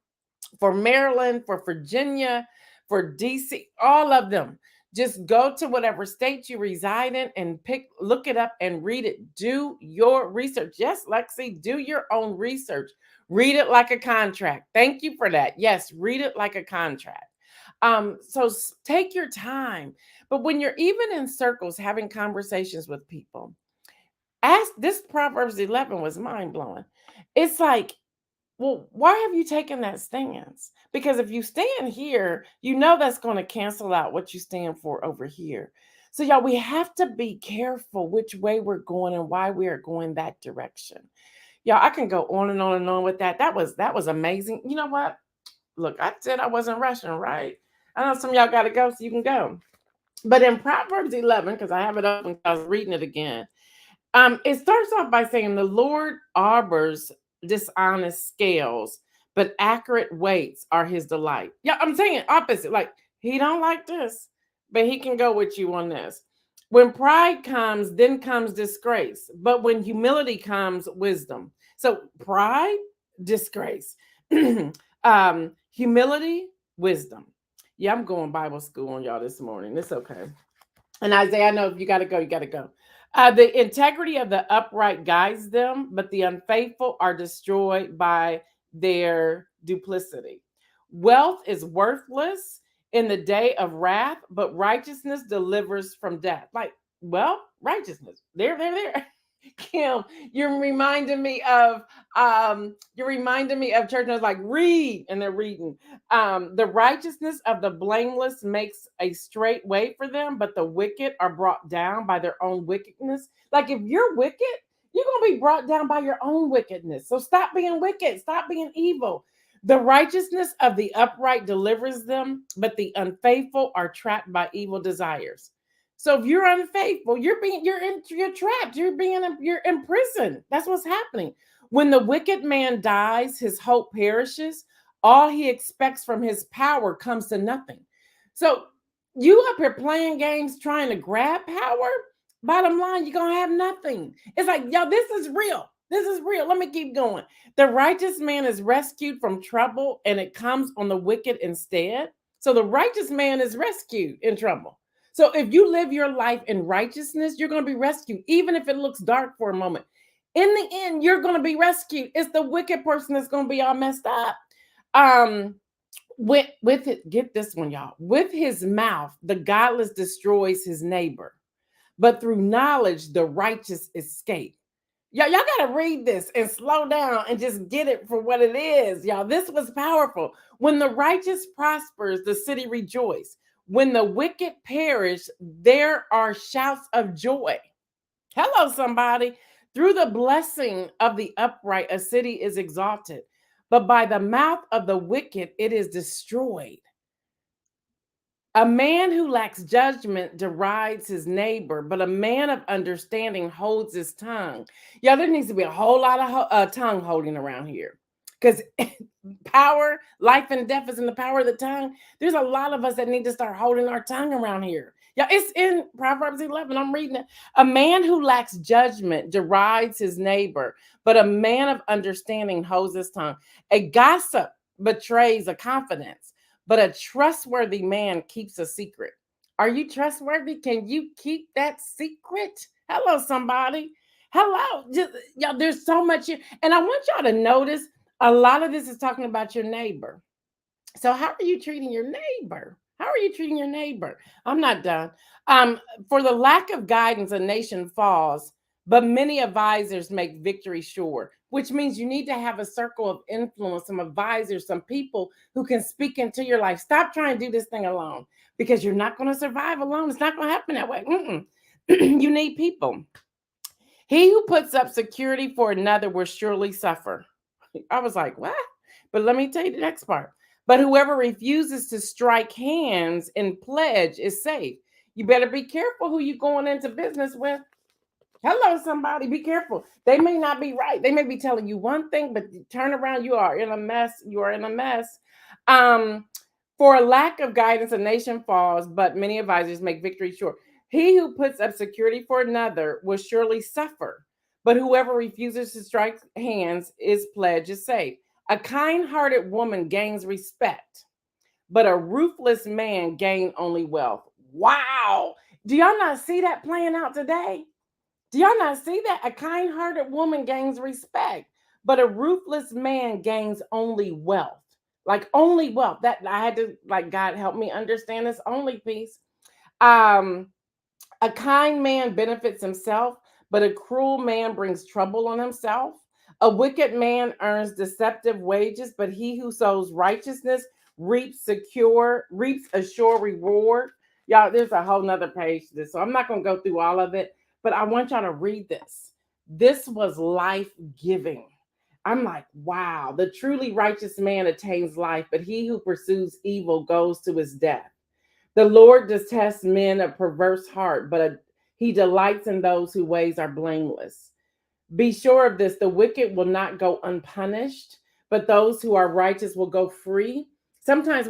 for Maryland, for Virginia, for DC, all of them. Just go to whatever state you reside in and look it up and read it. Do your research. Yes, Lexi, do your own research. Read it like a contract. Thank you for that. Yes, read it like a contract. So take your time. But when you're even in circles having conversations with people, ask this. Proverbs 11 was mind-blowing. It's like, well, why have you taken that stance? Because if you stand here, you know that's going to cancel out what you stand for over here. So y'all, we have to be careful which way we're going and why we are going that direction. Y'all, I can go on and on and on with that. That was amazing. You know what? Look, I said I wasn't rushing, right? I know some of y'all got to go, so you can go. But in Proverbs 11, because I have it up and I was reading it again, it starts off by saying the Lord arbors dishonest scales, but accurate weights are his delight. Yeah, I'm saying opposite. Like, he don't like this, but he can go with you on this. When pride comes, then comes disgrace. But when humility comes, wisdom. So pride, disgrace. Humility, wisdom. Yeah, I'm going Bible school on y'all this morning. It's okay. And Isaiah, I know if you got to go, you got to go. The integrity of the upright guides them, but the unfaithful are destroyed by their duplicity. Wealth is worthless in the day of wrath, but righteousness delivers from death. Like, well, righteousness. There. Kim, you're reminding me of church. I was like, read, and they're reading. The righteousness of the blameless makes a straight way for them, but the wicked are brought down by their own wickedness. Like, if you're wicked, you're gonna be brought down by your own wickedness. So stop being wicked, stop being evil. The righteousness of the upright delivers them, but the unfaithful are trapped by evil desires. So if you're unfaithful, you're trapped. You're in prison. That's what's happening. When the wicked man dies, his hope perishes. All he expects from his power comes to nothing. So you up here playing games trying to grab power. Bottom line, you're gonna have nothing. It's like, yo, this is real. This is real. Let me keep going. The righteous man is rescued from trouble, and it comes on the wicked instead. So the righteous man is rescued in trouble. So if you live your life in righteousness, you're going to be rescued, even if it looks dark for a moment. In the end, you're going to be rescued. It's the wicked person that's going to be all messed up. With it, get this one, y'all. With his mouth, the godless destroys his neighbor, but through knowledge, the righteous escape. Y'all got to read this and slow down and just get it for what it is. Y'all, this was powerful. When the righteous prospers, the city rejoices. When the wicked perish, there are shouts of joy. Hello, somebody. Through the blessing of the upright, a city is exalted, but by the mouth of the wicked, it is destroyed. A man who lacks judgment derides his neighbor, but a man of understanding holds his tongue. Yeah, there needs to be a whole lot of tongue holding around here, because power, life and death is in the power of the tongue. There's a lot of us that need to start holding our tongue around here. Yeah, it's in Proverbs 11. I'm reading it. A man who lacks judgment derides his neighbor, but a man of understanding holds his tongue. A gossip betrays a confidence, but a trustworthy man keeps a secret. Are you trustworthy? Can you keep that secret? Hello, somebody. Hello. Just, y'all, there's so much here. And I want y'all to notice a lot of this is talking about your neighbor. So how are you treating your neighbor? How are you treating your neighbor? I'm not done. For the lack of guidance, a nation falls, but many advisors make victory sure, which means you need to have a circle of influence, some advisors, some people who can speak into your life. Stop trying to do this thing alone, because you're not going to survive alone. It's not going to happen that way. You need people. He who puts up security for another will surely suffer. I was like, what? But let me tell you the next part. But whoever refuses to strike hands and pledge is safe. You better be careful who you're going into business with. Hello, somebody. Be careful. They may not be right. They may be telling you one thing, but turn around, you are in a mess. You are in a mess. For a lack of guidance, a nation falls, but many advisors make victory sure. He who puts up security for another will surely suffer, but whoever refuses to strike hands is pledge is safe. A kind-hearted woman gains respect, but a ruthless man gains only wealth. Wow. Do y'all not see that playing out today? Do y'all not see that? A kind-hearted woman gains respect, but a ruthless man gains only wealth. Like only wealth. That I had to, like, God help me understand this only piece. A kind man benefits himself, but a cruel man brings trouble on himself. A wicked man earns deceptive wages, but he who sows righteousness reaps a sure reward. Y'all, there's a whole nother page to this, so I'm not going to go through all of it, but I want y'all to read this. This was life-giving. I'm like, wow, the truly righteous man attains life, but he who pursues evil goes to his death. The Lord detests men of perverse heart, but he delights in those whose ways are blameless. Be sure of this, the wicked will not go unpunished, but those who are righteous will go free. Oftentimes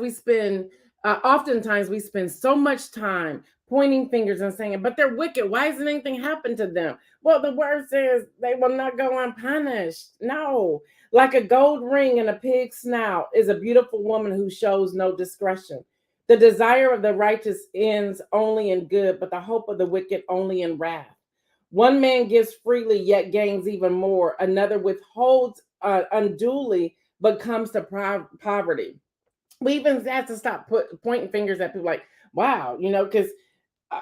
we spend so much time pointing fingers and saying, but they're wicked. Why hasn't anything happened to them? Well, the word says they will not go unpunished. No, like a gold ring in a pig's snout is a beautiful woman who shows no discretion. The desire of the righteous ends only in good, but the hope of the wicked only in wrath. One man gives freely, yet gains even more. Another withholds unduly, but comes to poverty. We even have to stop pointing fingers at people like, wow, because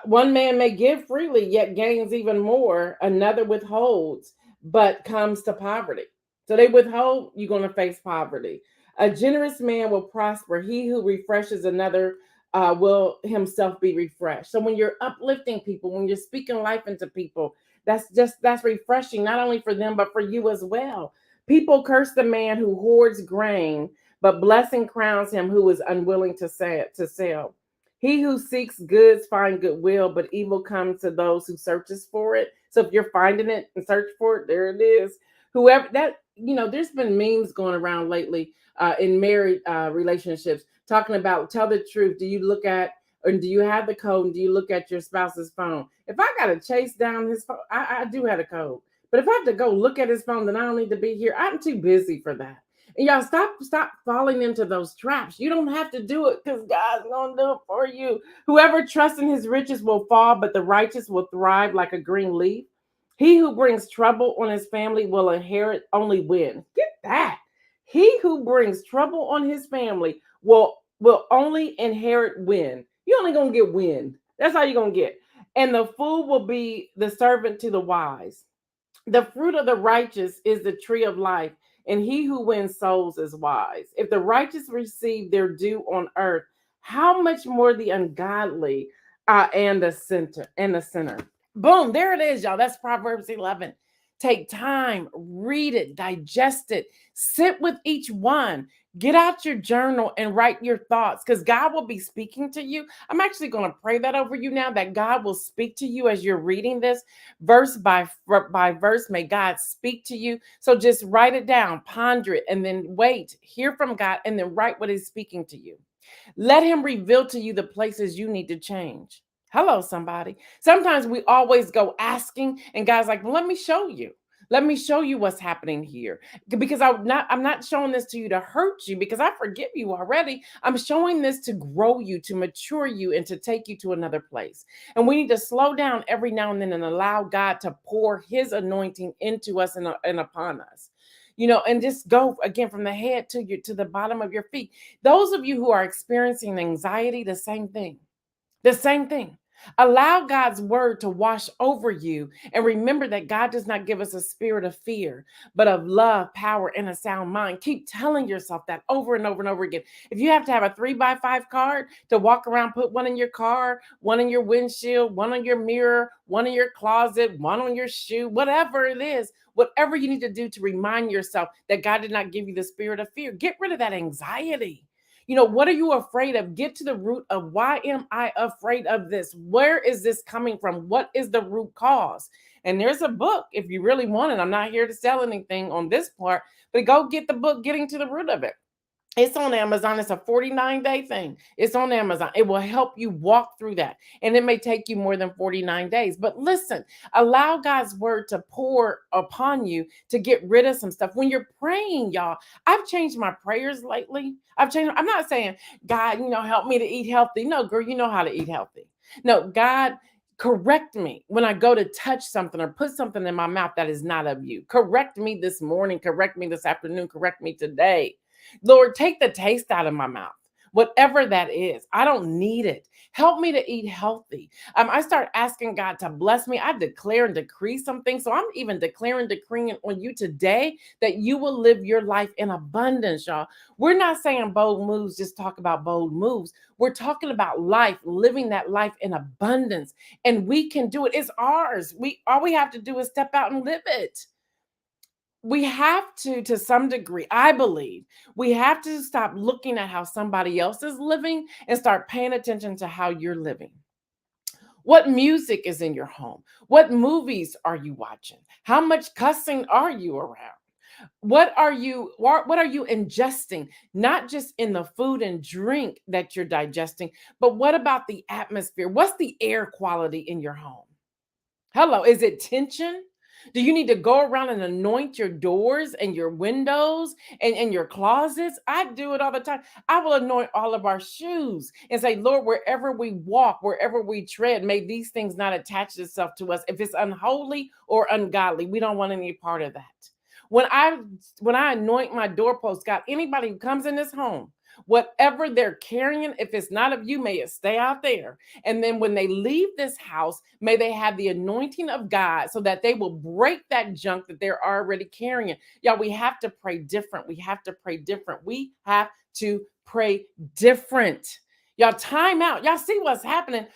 one man may give freely, yet gains even more. Another withholds, but comes to poverty. So they withhold, you're going to face poverty. A generous man will prosper. He who refreshes another will himself be refreshed. So when you're uplifting people, when you're speaking life into people, that's refreshing, not only for them, but for you as well. People curse the man who hoards grain, but blessing crowns him who is unwilling to sell. He who seeks goods finds goodwill, but evil comes to those who searches for it. So if you're finding it and search for it, there it is. Whoever that, there's been memes going around lately in married relationships talking about, tell the truth. Do you look at, or do you have the code? And do you look at your spouse's phone? If I got to chase down his phone, I do have a code. But if I have to go look at his phone, then I don't need to be here. I'm too busy for that. And y'all stop falling into those traps. You don't have to do it because God's going to do it for you. Whoever trusts in his riches will fall, but the righteous will thrive like a green leaf. He who brings trouble on his family will inherit only win. Get that. He who brings trouble on his family will only inherit win. You're only going to get win. That's all you're going to get. And the fool will be the servant to the wise. The fruit of the righteous is the tree of life, and he who wins souls is wise. If the righteous receive their due on earth, how much more the ungodly and the sinner. Boom, there it is, y'all. That's Proverbs 11. Take time, read it, digest it, sit with each one. Get out your journal and write your thoughts, because God will be speaking to you. I'm actually going to pray that over you now, that God will speak to you as you're reading this verse by verse. May God speak to you. So just write it down, ponder it, and then wait, hear from God, and then write what He's speaking to you. Let Him reveal to you the places you need to change. Hello, somebody. Sometimes we always go asking, and God's like, well, let me show you. Let me show you what's happening here. Because I'm not showing this to you to hurt you, because I forgive you already. I'm showing this to grow you, to mature you, and to take you to another place. And we need to slow down every now and then and allow God to pour His anointing into us and upon us. And just go again from the head to the bottom of your feet. Those of you who are experiencing anxiety, the same thing. The same thing. Allow God's word to wash over you, and remember that God does not give us a spirit of fear, but of love, power, and a sound mind. Keep telling yourself that over and over and over again. If you have to have a 3x5 card to walk around, put one in your car, one in your windshield, one on your mirror, one in your closet, one on your shoe, whatever it is, whatever you need to do to remind yourself that God did not give you the spirit of fear. Get rid of that anxiety. What are you afraid of? Get to the root of, why am I afraid of this? Where is this coming from? What is the root cause? And there's a book if you really want it. I'm not here to sell anything on this part, but go get the book, Getting to the Root of It. It's on Amazon. It's a 49-day thing. It's on Amazon. It will help you walk through that. And it may take you more than 49 days. But listen, allow God's word to pour upon you to get rid of some stuff. When you're praying, y'all, I've changed my prayers lately. I'm not saying, God, help me to eat healthy. No, girl, you know how to eat healthy. No, God, correct me when I go to touch something or put something in my mouth that is not of you. Correct me this morning. Correct me this afternoon. Correct me today. Lord, take the taste out of my mouth, whatever that is. I don't need it. Help me to eat healthy. I start asking God to bless me. I declare and decree something. So I'm even declaring, decreeing on you today that you will live your life in abundance, y'all. We're not saying bold moves, just talk about bold moves. We're talking about life, living that life in abundance. And we can do it. It's ours. All we have to do is step out and live it. We have to some degree, I believe, we have to stop looking at how somebody else is living and start paying attention to how you're living. What music is in your home? What movies are you watching? How much cussing are you around? What are you ingesting? Not just in the food and drink that you're digesting, but what about the atmosphere? What's the air quality in your home? Hello, is it tension? Do you need to go around and anoint your doors and your windows and your closets? I do it all the time. I will anoint all of our shoes and say, Lord, wherever we walk, wherever we tread, may these things not attach itself to us. If it's unholy or ungodly, we don't want any part of that. When I anoint my doorpost, God, anybody who comes in this home, whatever they're carrying, if it's not of you, may it stay out there. And then when they leave this house, may they have the anointing of God so that they will break that junk that they're already carrying. Y'all, we have to pray different. We have to pray different. We have to pray different. Y'all, time out. Y'all see what's happening.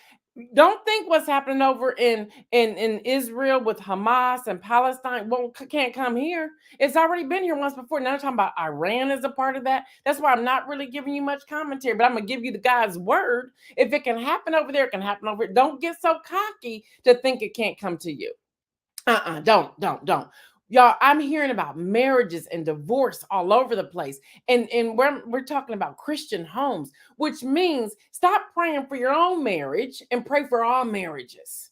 Don't think what's happening over in Israel with Hamas and Palestine can't come here. It's already been here once before. Now I'm talking about Iran as a part of that. That's why I'm not really giving you much commentary, but I'm gonna give you the God's word. If it can happen over there, it can happen over here. Don't get so cocky to think it can't come to you. Don't. Y'all, I'm hearing about marriages and divorce all over the place. And we're talking about Christian homes, which means stop praying for your own marriage and pray for all marriages.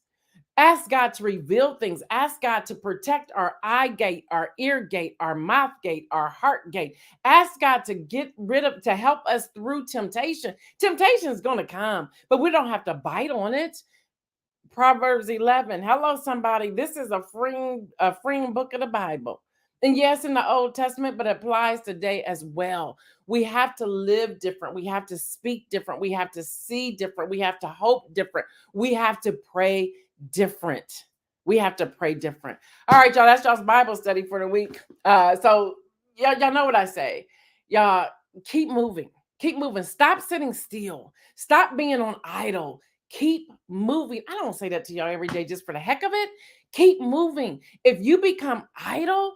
Ask God to reveal things. Ask God to protect our eye gate, our ear gate, our mouth gate, our heart gate. Ask God to help us through temptation. Temptation is going to come, but we don't have to bite on it. Proverbs 11. Hello, somebody. This is a freeing book of the Bible. And yes, in the Old Testament, but it applies today as well. We have to live different. We have to speak different. We have to see different. We have to hope different. We have to pray different. We have to pray different. All right, y'all, that's y'all's Bible study for the week. So y'all know what I say. Y'all keep moving. Keep moving. Stop sitting still. Stop being on idle. Keep moving. I don't say that to y'all every day just for the heck of it. Keep moving. If you become idle,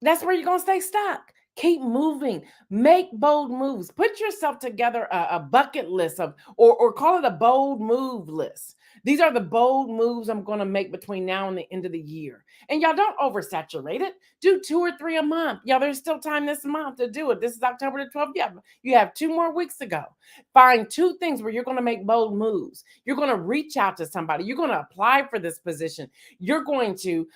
that's where you're going to stay stuck. Keep moving. Make bold moves. Put yourself together a bucket list of, or call it a bold move list. These are the bold moves I'm going to make between now and the end of the year. And y'all don't oversaturate it. Do 2 or 3 a month. Y'all, there's still time this month to do it. This is October the 12th. Yeah, you have 2 more weeks to go. Find 2 things where you're going to make bold moves. You're going to reach out to somebody. You're going to apply for this position. You're going to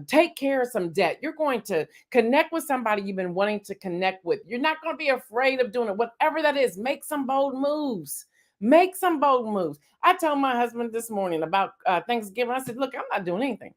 take care of some debt. You're going to connect with somebody you've been wanting to connect with. You're not going to be afraid of doing it. Whatever that is, make some bold moves. Make some bold moves. I told my husband this morning about Thanksgiving. I said, look, I'm not doing anything.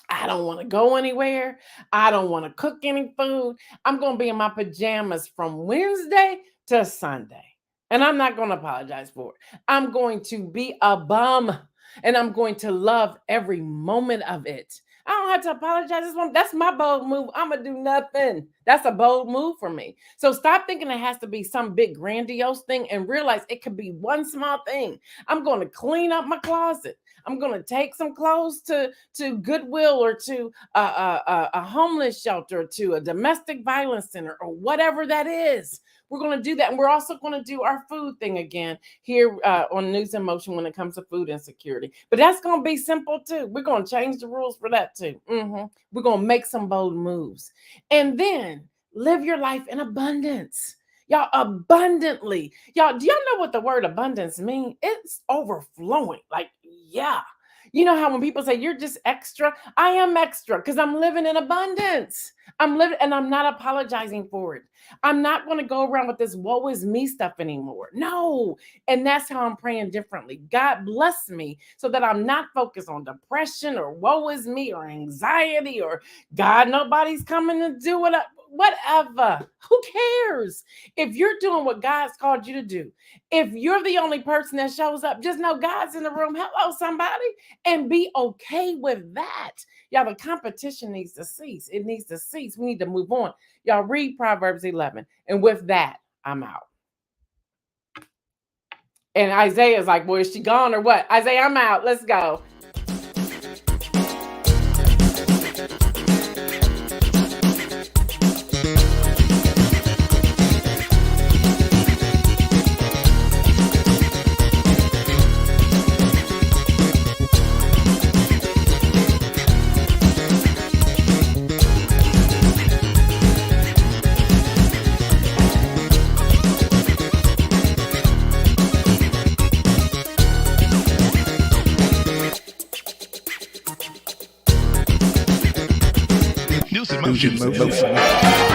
I don't want to go anywhere. I don't want to cook any food. I'm going to be in my pajamas from Wednesday to Sunday. And I'm not going to apologize for it. I'm going to be a bum. And I'm going to love every moment of it. I don't have to apologize. That's my bold move. I'm going to do nothing. That's a bold move for me. So stop thinking it has to be some big grandiose thing and realize it could be one small thing. I'm going to clean up my closet. I'm going to take some clothes to Goodwill or to a homeless shelter, to a domestic violence center, or whatever that is. We're going to do that. And we're also going to do our food thing again here on News in Motion when it comes to food insecurity. But that's going to be simple too. We're going to change the rules for that too. We're going to make some bold moves. And then live your life in abundance. Y'all, abundantly. Y'all, do y'all know what the word abundance means? It's overflowing. Like, yeah. You know how when people say you're just extra, I am extra because I'm living in abundance. I'm living and I'm not apologizing for it. I'm not going to go around with this woe is me stuff anymore. No. And that's how I'm praying differently. God bless me so that I'm not focused on depression or woe is me or anxiety or God, nobody's coming to do it. Whatever. Who cares? If you're doing what God's called you to do, if you're the only person that shows up, just know God's in the room. Hello, somebody. And be okay with that. Y'all, the competition needs to cease. It needs to cease. We need to move on. Y'all read Proverbs 11. And with that, I'm out. And Isaiah's like, boy, is she gone or what? Isaiah, I'm out. Let's go. News in Motion.